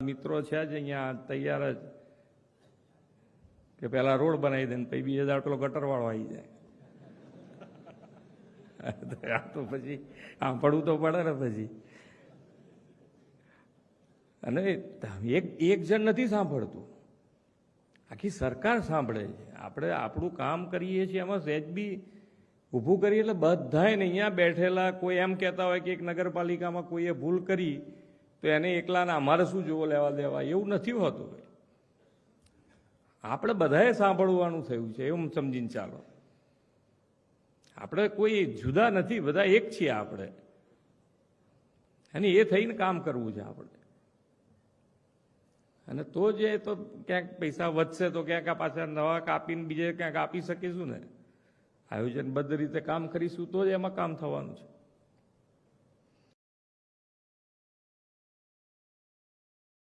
મિત્રો છે જ અહીંયા તૈયાર જ કે પેલા રોડ બનાવી દે ને પછી બીજા દાડ પેલો ગટરવાળો આવી જાય. આ તો પછી સાંભળવું તો પડે ને પછી. અને એક જણ નથી સાંભળતું, આખી સરકાર સાંભળે છે. આપણે આપણું કામ કરીએ છીએ એમાં સહેજ બી ઊભું કરીએ એટલે બધાય ને અહીંયા બેઠેલા કોઈ એમ કહેતા હોય કે એક નગરપાલિકામાં કોઈએ ભૂલ કરી તો એને એકલાને અમારે શું જોવો લેવા દેવા, એવું નથી હોતું. આપણે બધાએ સાંભળવાનું થયું છે એવું સમજીને ચાલો. આપણે કોઈ જુદા નથી, બધા એક છીએ આપણે, અને એ થઈને કામ કરવું છે આપણે. અને તો જે તો ક્યાંક પૈસા વધશે તો ક્યાંક પાછા નવા કાપીને બીજે ક્યાંક આપી શકીશું ને. આયોજનબદ્ધ રીતે કામ કરીશું તો જ એમાં કામ થવાનું છે.